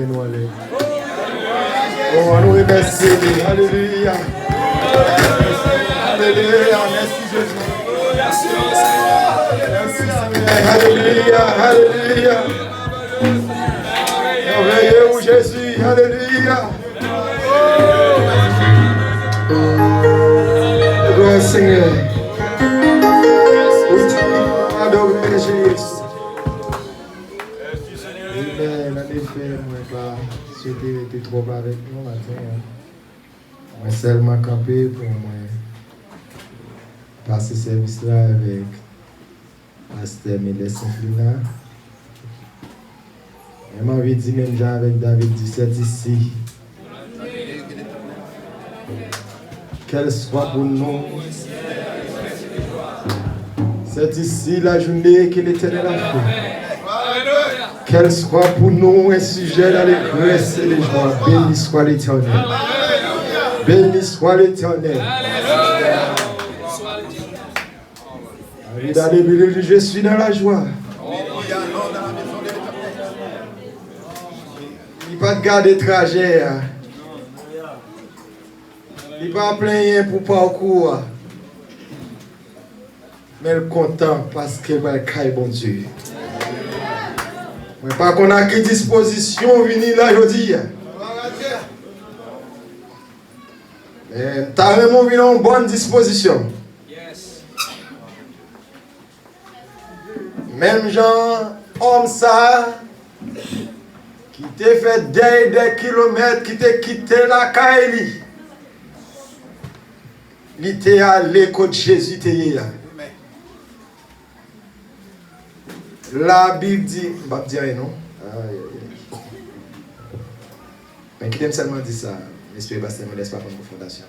nous aller. Oh, nous remercions. Alléluia. Alléluia. Merci Jésus. Merci Seigneur. Alléluia. Alléluia. Merveilleux Jésus. Alléluia. Gloire Seigneur. Adorer Jésus. Amen. En effet, moi, c'était trop avec nous matin. Moi, seulement campé pour moi passer ce service-là avec Pasteur Mélès Saint-Flina. Je m'avais dit même déjà avec David 17 ici. Qu'elle soit pour nous. C'est ici la journée que l'Éternel a fait. Qu'elle soit pour nous un sujet d'allégresse et de joie. Béni soit l'Éternel. Béni soit l'Éternel. Je suis dans la joie. Il n'y a pas de garde de trajet. Il n'y a pas plein pour parcours. Mais elle est content parce qu'elle va être bon Dieu. Mais pas qu'on a que disposition venir là aujourd'hui. Mais t'as vraiment vu en bonne disposition. Même Jean, homme ça, qui t'a fait des kilomètres, qui t'a quitté la Kaili. Il était allé contre Jésus. La Bible dit, je ne vais pas dire non. Mais qui t'aime seulement dire ça, j'espère que ne laisse pas prendre une fondation.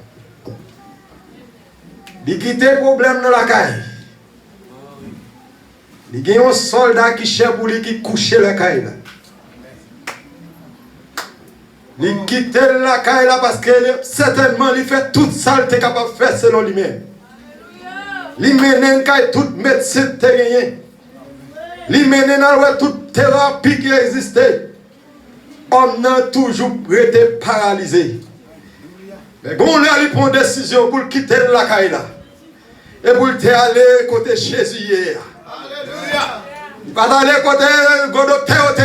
Il quitte le problème dans la caille. Il y a un soldat qui cherche pour lui qui couche la caille. Il quitte la caille parce que certainement il fait toute ça qu'il est capable de faire selon lui-même. Il mène toute médecine terrienne. Il mène dans toute thérapie qui existait. On a toujours été paralysé. Mais bon, là, il prend une décision pour quitter la caille là. Et pour aller côté Jésus hier. Il va aller côté Godocteur.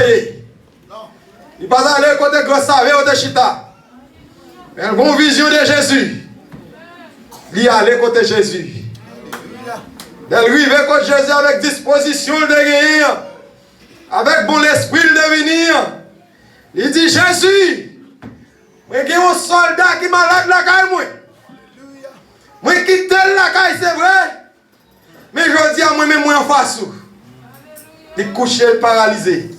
Il va aller côté Grossavé ou de Chita. Mais il a une vision de Jésus. Il allait côté Jésus. Il arrive côté Jésus avec disposition de guérir. Avec bon l'esprit de venir. Il dit Jésus, moi j'ai un soldat qui malade la caille moi. Moi quitte la caille c'est vrai. Mais je dis à moi-même moi en face. Il couché paralysé.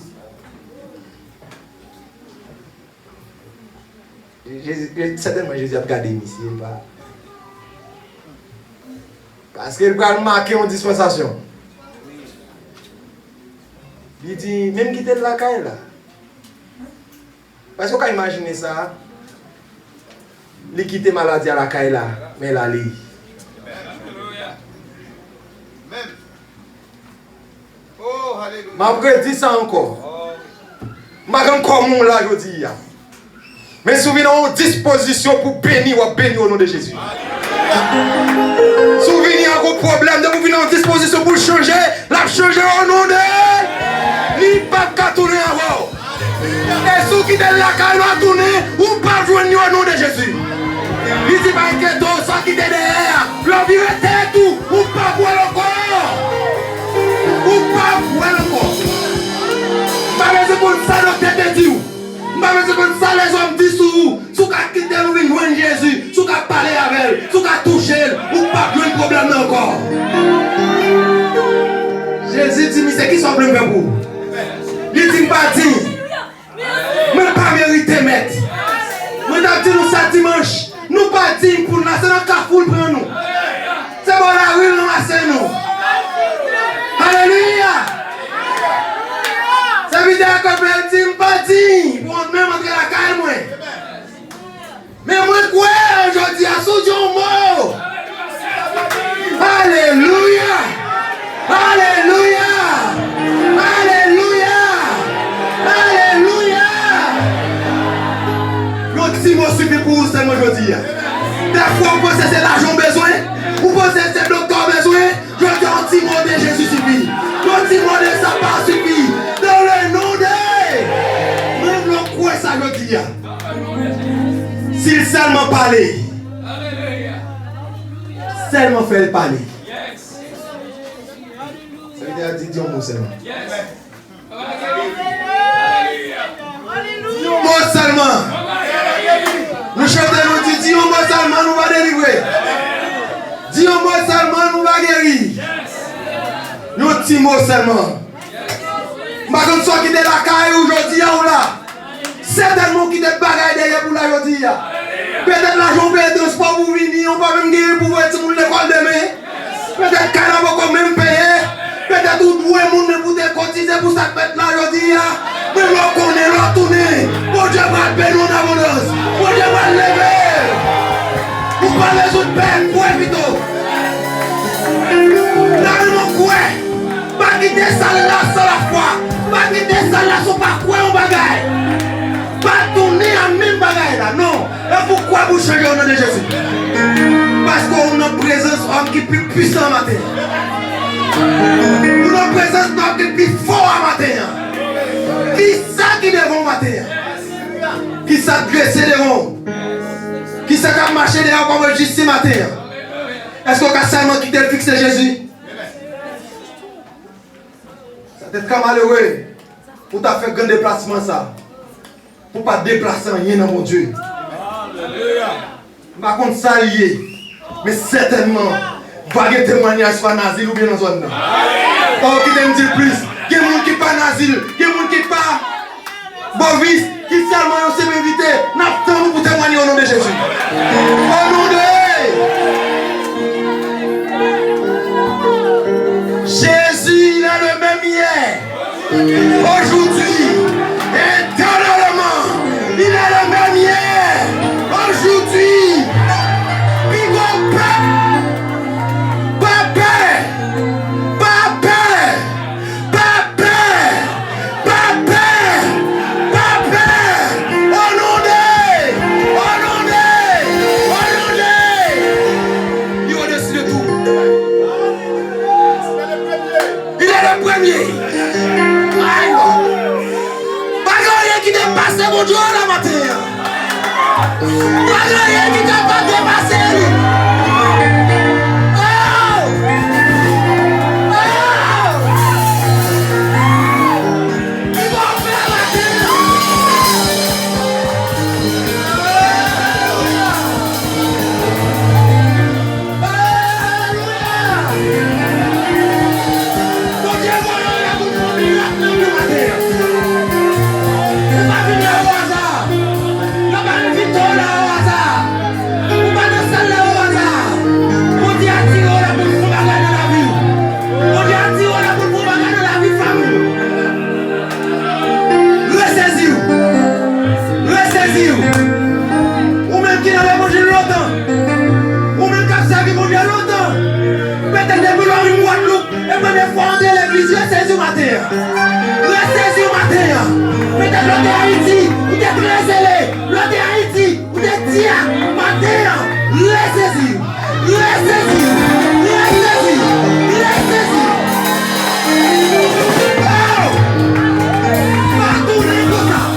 Certainement Jésus a regardé ici. Parce qu'il va marquer une dispensation. Il dit, même quitter la caille là. Parce qu'on peut imaginer ça. Il quitte maladie à la caille là. Mais là, il. Je dis ça encore. Je ne encore mon là, je dis. Mais souvenez-vous en disposition pour bénir ou bénir au nom de Jésus. Souvenez-vous en problème de vous venir en disposition pour changer. La changer au nom de. Ni pas qu'à tourner avant. Et ceux qui sont là, quand ils vont tourner, ou pas jouer au nom de Jésus. Il dit pas que tout ça qui est derrière. L'envie est tout. Ou pas voir le corps. Ou pas voir le corps. Pas besoin pour ça, docteur te dit. Pas besoin pour ça, les hommes disent sous. Sous qu'à quitter nous, venir joindre Jésus. Sous qu'à parler avec elle. Sous qu'à toucher elle. Ou pas jouer un problème encore. Jésus dit, mais c'est qui son problème pour vous? Il dit, pas dit. Mais pas mérité, maître. Nous avons dit nous ça dimanche. Nous pas dit pour nous, c'est notre carrefour pour nous. C'est bon la rue, nous c'est nous. Alléluia. Ça veut dire que je dis, pas dit pour nous même entrer la caille, moi. Mais moi, quoi, aujourd'hui, à ce Dieu mort. Alléluia. Alléluia. Alléluia. Alléluia. mot suffit pour vous seulement aujourd'hui. Des fois, vous pensez que c'est l'argent besoin, vous pensez que c'est le docteur besoin, je dis un petit mot de Jésus suffit. Un petit mot de sa part suffit. Dans le nom de... Même le quoi ça je dis. S'il seulement parlait, seulement fait le parler. Ça veut dire dire un mot seulement. Mot seulement. Nous chantons, nous disons, dis un mot seulement, nous va délivrer. Dis un mot seulement, nous va guérir. Nous petit mot seulement. Par contre, soit qui est la caille aujourd'hui ou là, certainement qui est bagaille derrière pour la aujourd'hui. Peut-être l'argent paye transport pour venir, on va même gagner pour être sur l'école demain. Peut-être qu'elle n'a pas même payé. Peut-être tout le monde pour te cotiser pour ça mettre là aujourd'hui. Mais l'on connaît, l'on tourne. Bon Dieu va payer nos abondances. Bon Dieu va lever. Vous parlez de peine, quoi plutôt. Là, nous quoi. Pas quitter ça là sans la foi. Pas quitter ça là sans pas quoi on bagaille. Pas tourner à même bagaille là, non. Et pourquoi vous changez au nom de Jésus? Parce qu'on a une présence homme qui est plus puissant matin. Nous avons une présence homme qui est plus fort matin. Qui ça qui devant matin? Qui ça dressé devant? Qui ça qui a marché derrière comme juste ce matin? Est-ce qu'on a seulement quitté le fixe de Jésus? Ça t'est très malheureux pour t'as fait un grand déplacement ça. Pour ne pas déplacer rien dans mon Dieu. Par contre, ça lié. Mais certainement, va y avoir témoignage soit nazi ou bien dans la zone. Oh, qui t'aime dire plus? Il y a des gens qui sont pas nazi, il y a des gens qui sont pas bovis, qui seulement ont s'est invité. N'attendons pour témoigner au nom de Jésus. Au nom de Jésus, il est le même hier. Aujourd'hui, éternellement, il est le même hier. Aujourd'hui, mon Dieu la matin. Pas rien qui t'a pas dépassé. Il va faire la terre. Mon Dieu, voilà la boule de matin. Ou même qui n'avait mangé longtemps, ou même qui a servi mon Dieu longtemps, peut-être depuis l'heure une Guadeloupe, et première fois on est l'église, restez au matin. Restez au matin. Peut-être l'autre est Haïti, ou t'es très zélé, l'autre est Haïti, ou t'es tia, matin. Restez-y, restez-y, restez-y, restez-y. Partout les cosas.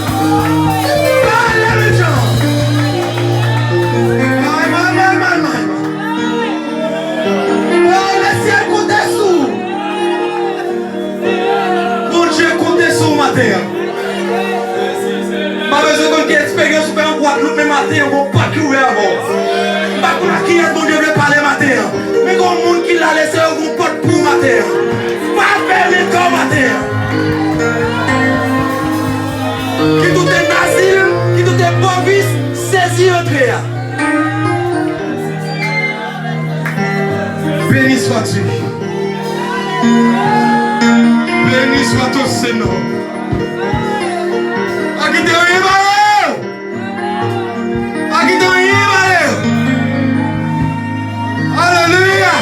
Pas besoin qu'on ait expérience pour faire un Guadeloupe mais matin, on va pas courir avant. Pas pour qui est mon Dieu veut parler matin. Mais quand le monde qui l'a laissé, on va pas pour matin. Pas faire les corps matin. Qui tout est nazi, qui tout est bovis, saisi entrer. Béni sois-tu. Béni soit ton Seigneur. Alléluia.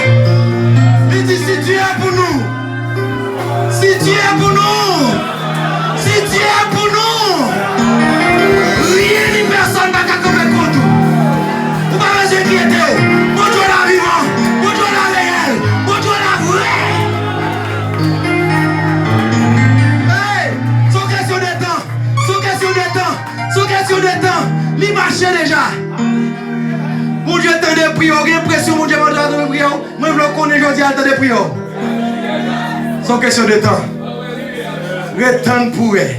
Il dit si Dieu est pour nous, si Dieu est pour nous, si Dieu est pour nous, rien ni personne n'a qu'à tomber. de temps, il marchait déjà. Mon Dieu attend des prières, j'ai l'impression mon Dieu va attendre des prières. Moi je veux connaître aujourd'hui attendre des prières. C'est une question de temps. Retendre pour eux.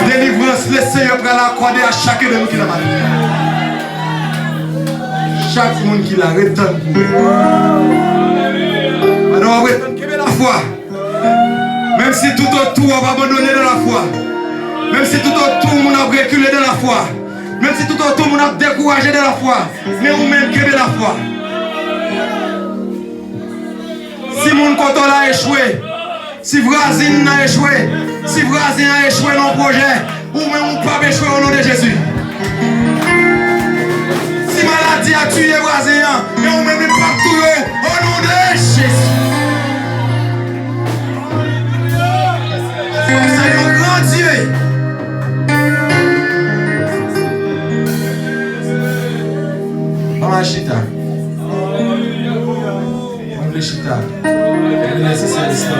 Délivrance, le Seigneur prend la accorder à chacun de nous qui l'a mal. Chaque monde qui l'a retendre pour eux. Alors on va retendre la foi. Même si tout autour on va abandonner de la foi. Même si tout autour on a reculé de la foi. Même si tout autour on a découragé de la foi. Mais on même qui de la foi. Si mon canton a échoué, si voisine a échoué, si voisin a échoué dans le projet, ou même on pas échouer au nom de Jésus. Si maladie a tué voisin, mais on même pas tuer au nom de Jésus. C'est un grand Dieu. Maman Chita. Maman Chita. Laissez ça l'histoire.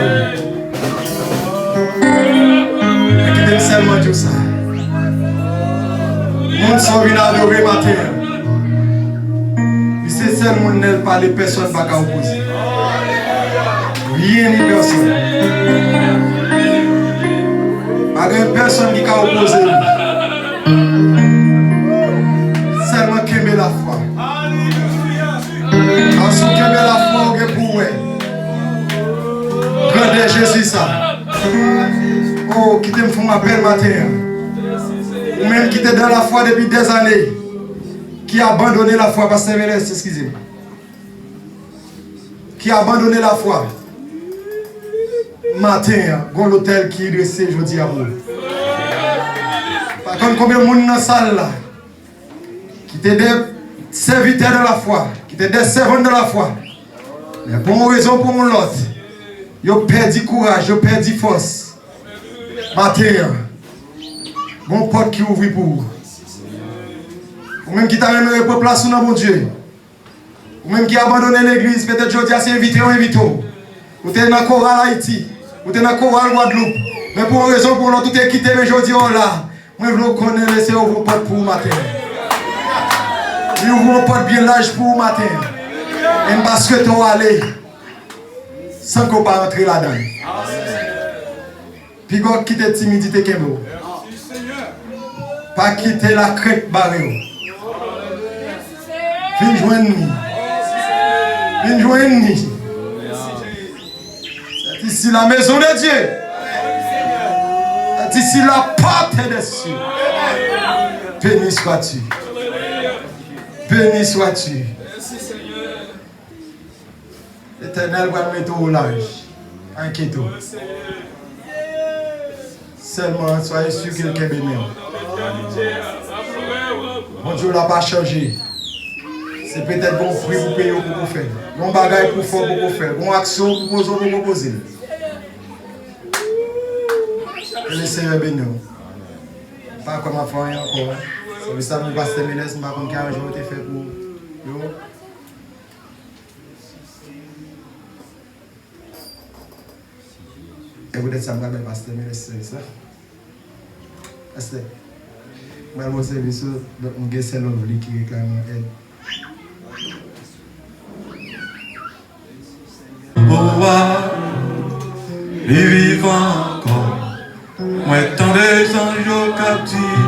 Écoutez seulement tout ça. Monde sont venus adorer matin. C'est seulement ne pas les personnes pas qu'à opposer. Rien ni personne. Pas de personne qui a opposé. Seulement qui met la foi. Parce que met la foi au pour Grandeur Jésus ça. Oh, qui te font appel matin. Ou même qui était dans la foi depuis des années. Qui a abandonné la foi, Pasteur Mélès, excusez-moi. Qui a abandonné la foi. Matin, bon l'hôtel qui est dressé, je dis à vous. Par contre, combien de monde dans la salle là, qui étaient des serviteurs de la foi, qui étaient des servants de la foi. Mais pour une raison, pour mon l'autre, ils ont perdu courage, ils ont perdu force. Matin, bon porte qui ouvre pour vous. Ou même qui t'a même pour place dans mon Dieu. Ou même qui a abandonné l'église, peut-être aujourd'hui c'est invité ou invité. Ou t'es dans le choral Haïti, ou t'es dans le choral Guadeloupe. Mais pour une raison, pour l'autre, tout est quitté, mais aujourd'hui on là. Moi je veux connaître, laisser ouvrir vos portes pour vous matin. Il ouvre vos portes bien large pour vous matin. Et parce que tu vas aller sans qu'on pas entrer là-dedans. Puis quand quitter timidité, pas quitter la crête barrée. Viens joindre nous. Viens joindre nous. C'est ici la maison de Dieu. C'est ici la porte des cieux. Béni sois-tu. Béni sois-tu. L'Éternel va mettre au large. Inquiétez-vous. Seulement, soyez sûr que quelqu'un est béni. Mon Dieu n'a pas changé. C'est peut-être bon fruit pour payer pour vous faire. Bon bagage pour faire pour vous faire. Bon action pour vous poser. Que le Seigneur bénisse. Pas comme ma famille encore. C'est ça que Pasteur Mélès, je ne sais pas comment un jour été fait pour vous. Et vous êtes ça, je vais Pasteur Mélès, c'est ça. Pasteur, je vais vous service, je vais c'est l'homme qui réclame aide. Les vivants encore, moi tant des anges captifs,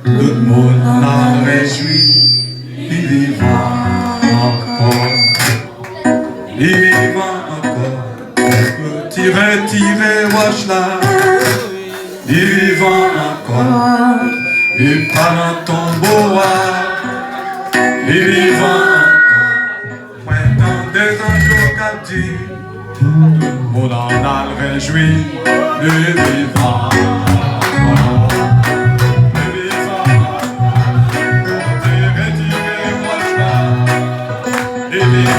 tout le monde n'a réjoui. Les vivants encore, les vivants encore, tirer, watch là. Les vivants encore, et pas dans ton bois. Les vivants encore, moi tant des anges captifs. Tout le monde en a le réjoui, les vivants. Les vivants, tirer, watch là. Les vivants.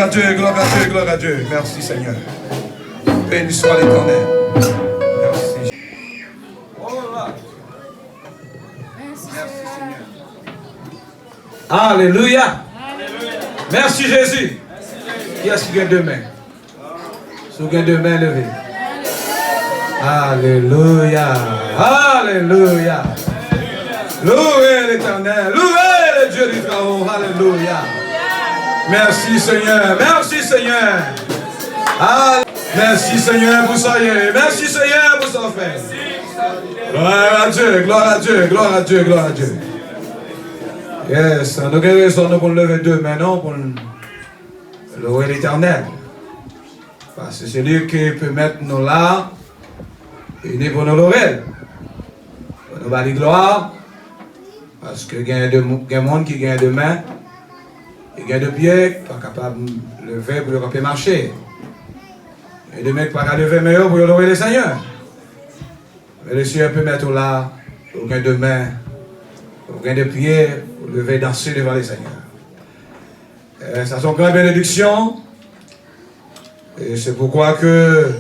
à Dieu, gloire à Dieu, gloire à Dieu. Merci Seigneur. Béni soit l'Éternel. Merci. Alléluia. Merci Jésus. Qui est-ce qui gagne deux mains? Si vous gagnez deux mains, levez. Alléluia. Alléluia. Louez l'Éternel. Louez le Dieu d'Israël. Alléluia. Merci Seigneur. Merci Seigneur. Merci Seigneur pour ça. Merci Seigneur pour ça fait. Gloire à Dieu. Gloire à Dieu. Gloire à Dieu. Gloire à Dieu. Yes. Nous avons raison pour lever deux mains, non, pour louer l'Éternel. Parce que c'est lui qui peut mettre nous là. Unis pour nous louer. Pour nous bâtir gloire. Parce que il y a des gens qui gagnent de mains, ils gagnent de pieds, pas capable de lever pour leur marcher. Et des mecs pas capable de lever mais pour louer le Seigneur. Mais le Seigneur peut mettre là, pour gagner de mains, pour gagner de pieds, pour lever danser devant le Seigneur. Ça sont grandes bénédictions. Et c'est pourquoi que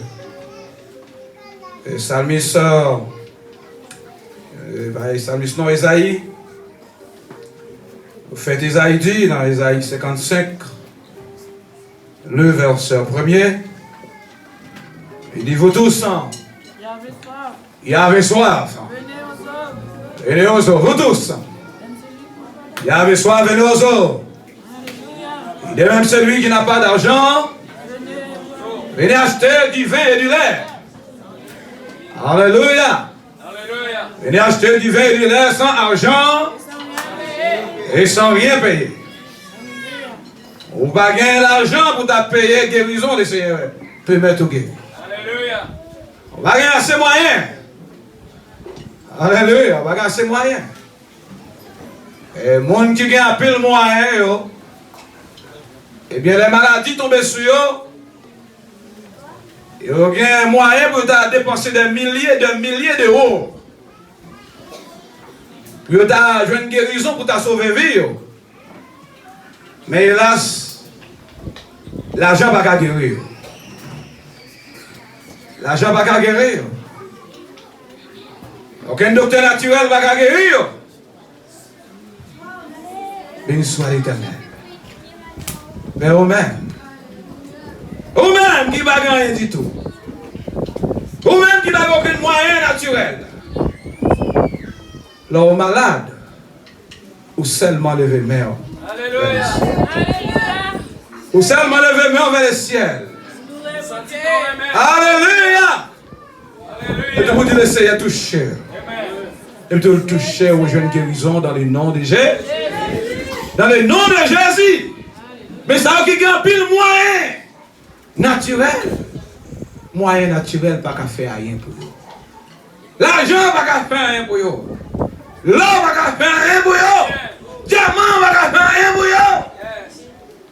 le psalmiste, non Esaïe, fait Esaïe dit dans Esaïe 55, le verset premier, il dit vous tous, il y avait soif, venez aux eaux, vous tous, il y avait soif, venez aux eaux. Il dit même celui qui n'a pas d'argent, venez acheter du vin et du lait. Alléluia. Venez acheter du vin et du lait sans argent et sans rien payer. Ou pas gagner l'argent pour ta payer guérison des Seigneurs. Peut mettre tout guérir. Alléluia. On va gagner assez moyens. Alléluia. On va gagner assez moyens. Et les gens qui gagnent un peu de moyens, eh bien les maladies tombent sur eux. Ils ont un moyen pour dépenser des milliers d'euros. Puis tu as une guérison pour ta sauver la vie. Mais hélas, l'argent ne va pas guérir. L'argent ne va pas guérir. Aucun docteur naturel ne va pas guérir. Béni soit l'Éternel. Mais vous-même qui ne va rien du tout. Vous-même qui n'avez aucun moyen naturel. L'homme malade, ou seulement lever main. Alléluia. Ou seulement lever main vers le ciel. Alléluia. Et tout le monde essaye de toucher. Et tout le toucher aux jeunes guérisons dans le nom de Jésus. Dans le nom de Jésus. Mais ça qui gagne pile moyen naturel. Moyen naturel, pas qu'à faire rien pour vous. L'argent, pas qu'à faire rien pour vous. L'or, pas qu'à faire rien pour vous. Diamant, pas qu'à faire rien pour vous.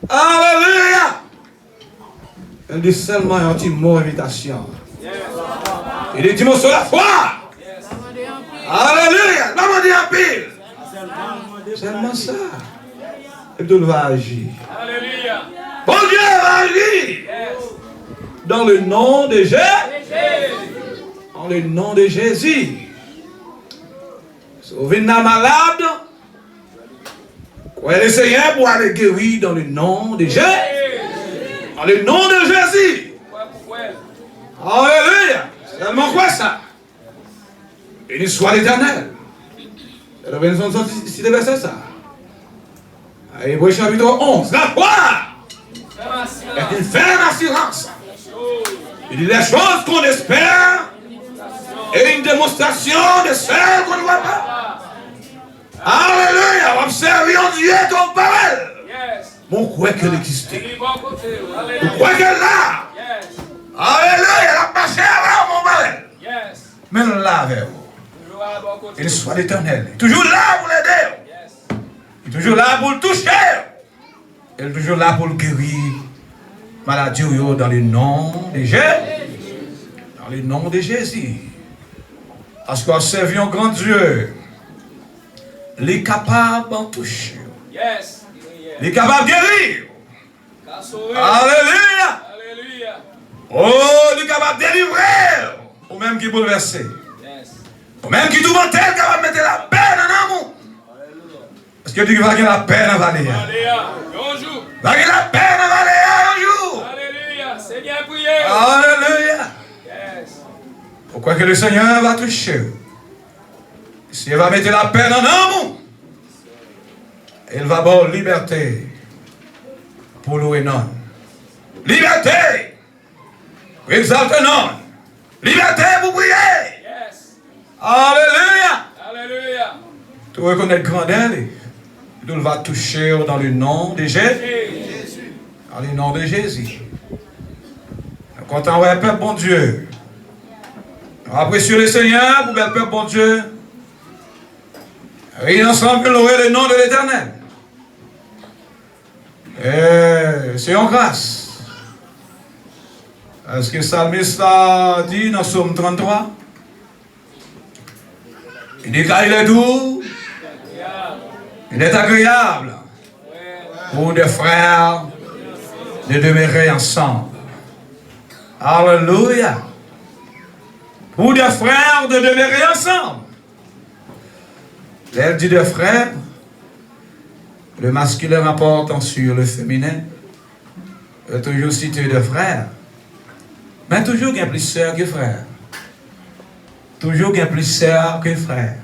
Alléluia. Il dit seulement un petit mot d'invitation. Il dit, dis-moi sur la foi. Alléluia. L'homme dit en pile. Seulement ça. Et Dieu va agir. Alléluia. Bon Dieu va agir. Dans le nom de Jésus. Dans le nom de Jésus. Sauvez une malade. Croyez le Seigneur pour aller guérir dans le nom de Jésus. Dans le nom de Jésus. Alléluia. Seulement quoi ça? Béni soit l'Éternel. C'est le verset ça. Hébreux chapitre 11. La foi est une ferme assurance. Il dit les choses qu'on espère et une démonstration de celles qu'on ne voit pas. Alléluia. Observez Dieu comme parole. Mon croit qu'elle existait. Vous croyez qu'elle est là. Alléluia. Elle a passé avant mon parole. Mais elle est là avec vous. Il soit l'Éternel. Toujours là pour l'aider. Il est toujours là pour le toucher. Il est toujours là pour le guérir. Maladie dans le nom de Jésus. Dans le nom de Jésus. Parce qu'on servi un grand Dieu. Il est capable d'en toucher. Il est capable de guérir. Alléluia. Alléluia. Oh, il est capable de délivrer. Ou même qui bouleverser. Ou même qui tout mentel, capable de mettre la peine en amour. Parce que tu vas gagner la peine en Valéa. Alléluia. Bonjour. Va gagner la peine en Valéa un jour. Alléluia. Seigneur, priez. Alléluia. Yes. Pourquoi que le Seigneur va toucher? S'il va mettre la peine en amour, il va avoir liberté pour louer non. Liberté pour exalter non. Liberté pour prier. Yes. Alléluia. Alléluia. Tu reconnais grandeur, il va toucher dans le nom de Jésus. Dans le nom de Jésus. Quand on va peuple bon Dieu, appréciez le Seigneur pour le peuple bon Dieu. Et ensemble louer le nom de l'Éternel. Et c'est en grâce. Est-ce que le psalmiste a dit dans Psaume 33? Il dit qu'il est doux, il est agréable pour des frères de demeurer ensemble. Alléluia. Pour des frères de demeurer ensemble. Elle dit de frères, le masculin rapportant sur le féminin, est toujours cité de frères. Mais toujours qu'il y a plus sœurs que frères. Toujours qu'il y a plus sœurs que frères.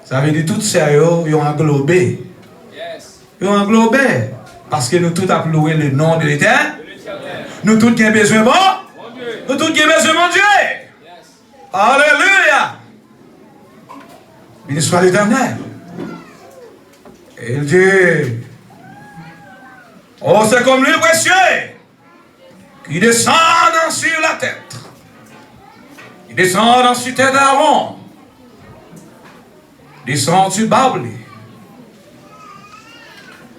Ça veut dire toutes sœurs, ils ont englobé. Ils ont englobé. Parce que nous tous avons loué le nom de l'Éternel. Nous tous avons besoin de bon. Nous tous avons besoin de mon Dieu. Alléluia. Béni soit l'Éternel. Et il dit, oh, c'est comme l'huile précieux qui descend sur la tête. Il descend sur la tête d'Aaron. Il descend sur Babli.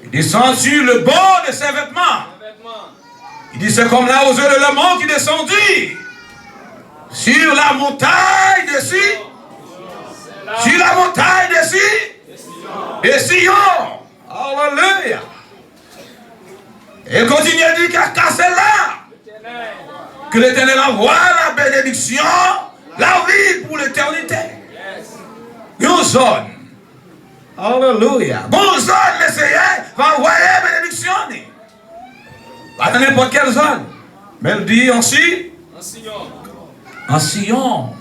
Il descend sur le bord de ses vêtements. Il dit, c'est comme la hauteur de l'amont qui descendit sur la montagne de Sion. Sur la montagne de Sion. Alléluia. Et il continue à dire qu'à celle-là, que l'Éternel envoie la bénédiction, la vie pour l'éternité. Une zone. Alléluia. Bonne zone, le Seigneur va envoyer la bénédiction. Pas dans n'importe quelle zone. Mais il dit ainsi. En Sion.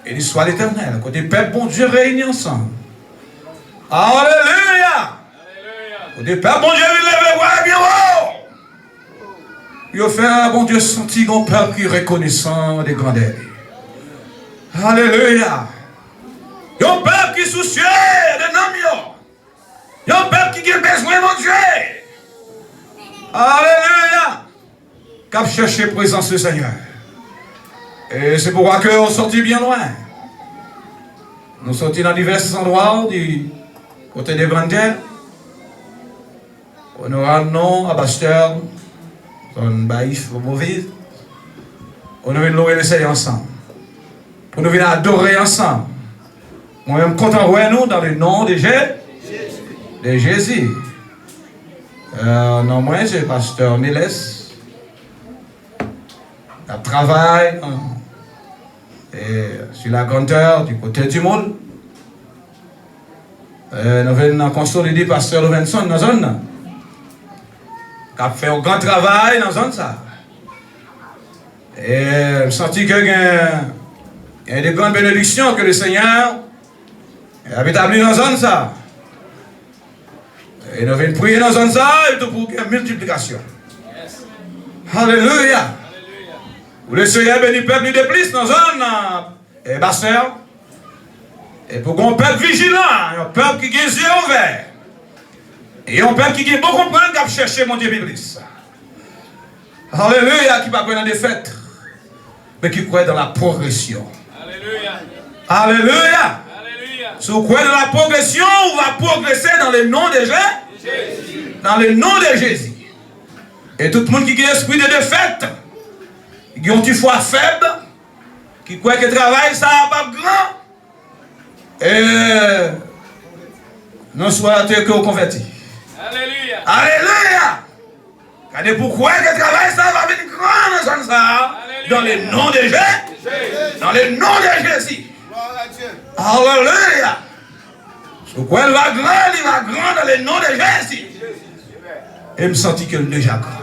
Et il soit l'Éternel. Côté peuple, bon Dieu réunis ensemble. Alléluia. Côté peuple, bon Dieu, il lève voir bien haut. Il a fait un bon Dieu senti un peuple qui est reconnaissant des grandeurs. Alléluia. Il y a un peuple qui est soucieux de nom. Il y a un peuple qui a besoin de mon Dieu. Alléluia. Cap chercher présence du Seigneur. Et c'est pourquoi qu'on sortit bien loin. Nous sortis dans divers endroits du côté des grandes terres. On aura le nom à Basteur, zone Baïf, Mauvais. On vient louer le Seigneur ensemble. Pour nous venir adorer ensemble. Moi-même, content de nous dans le nom de Jésus. Non, moi, c'est Pasteur Niles. Il travaille sur la grandeur du côté du monde. Nous venons consolider Pasteur Levenson dans la zone. Qui a fait un grand travail dans la zone. Et je sens qu'il y a des grandes bénédictions que le Seigneur a établies dans la zone. Et nous venons prier dans la zone et tout pour une multiplication. Alléluia. Pour le Seigneur bénit le peuple de plus dans la zone et Basteur. Et pour qu'on peuple vigilant, un peuple qui a les yeux ouverts. Et un peuple qui a beaucoup comprendre qu'à chercher mon Dieu biblique. Alléluia, qui ne va pas dans des fêtes, mais qui croit dans la progression. Alléluia. Alléluia. Alléluia. Si vous croyez dans la progression, on va progresser dans le nom de Jésus. Dans le nom de Jésus. Et tout le monde qui a l'esprit de défaite, qui ont une foi faible, qui croit que le travail, ça n'a pas grand. Et non soit que vous convertis. Alléluia. Alléluia. Et pourquoi que le travail ça va venir grand dans ça? Dans le nom de Jésus. Dans le nom de Jésus. Alléluia. Pourquoi elle va grand, il va grand dans le nom de Jésus. Et me sentis qu'elle est déjà grand.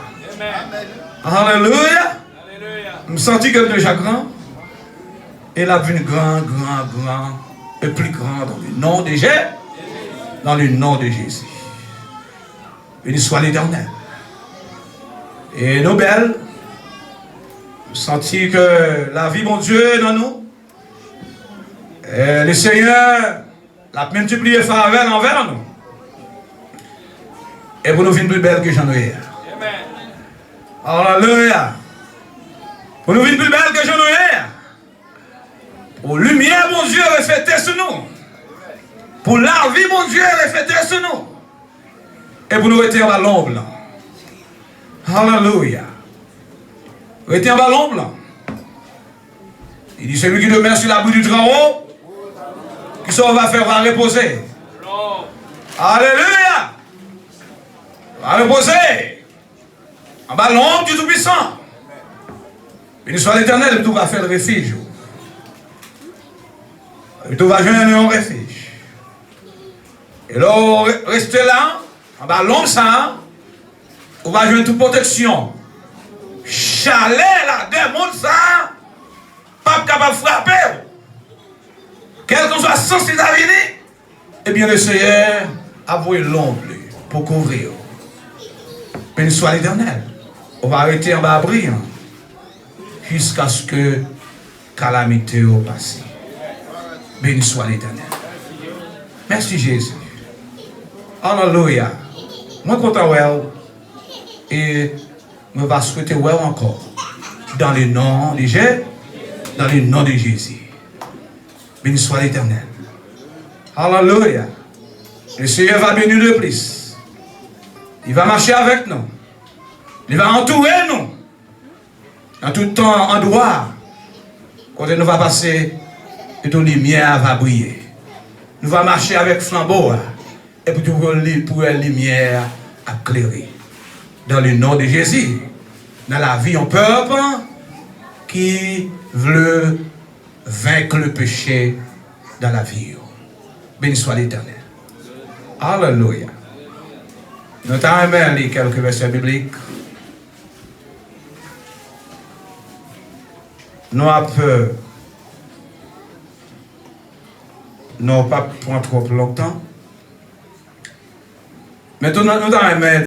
Alléluia. Me sentis qu'elle est déjà grand. Et elle a vu grand, et plus grand dans le nom de Jésus. Dans le nom de Jésus. Béni soit l'Éternel. Et nos belles, sentis que la vie, mon Dieu, est dans nous. Et le Seigneur l'a multiplié faveur envers nous. Et pour nous vivre plus belle que j'en ai. Alléluia. Pour nous vivre plus belle que j'en ai. Pour lumière, mon Dieu, refléter sur nous. Pour la vie, mon Dieu, refléter sur nous. Et pour nous rester en ballon blanc. Alléluia. Rester en ballon blanc. Il dit celui qui demeure sur l'abri du haut, qui s'en va faire, va reposer. Alléluia. Va reposer. En bas l'ombre du Tout-Puissant. Béni soit l'Éternel, tout va faire le refuge. Tout va joindre un refuge. Et là, restez là, en bas l'ombre ça, on va joindre toute protection. Chalet là, des mondes ça, pas capable de frapper. Quel que soit sens qu'il a venu, eh bien le Seigneur a voué l'ombre pour couvrir. Béni soit l'Éternel. On va arrêter en bas brillant jusqu'à ce que calamité au passé. Béni soit l'Éternel. Merci Jésus. Alléluia. Moi content ouais et je vais souhaiter ouais encore dans le nom de Jésus, dans le nom de Jésus. Béni soit l'Éternel. Alléluia. Le Seigneur va bénir de plus. Il va marcher avec nous. Il va entourer nous. En tout temps, en droit. Quand nous va passer, et ton lumière va briller. Nous va marcher avec flambeau. Et pour la lumière éclairer. Dans le nom de Jésus. Dans la vie, un peuple qui veut vaincre le péché dans la vie. Béni soit l'Éternel. Alléluia. Nous avons lu quelques versets bibliques. Nous n'avons pas prendre trop longtemps. Maintenant, nous avons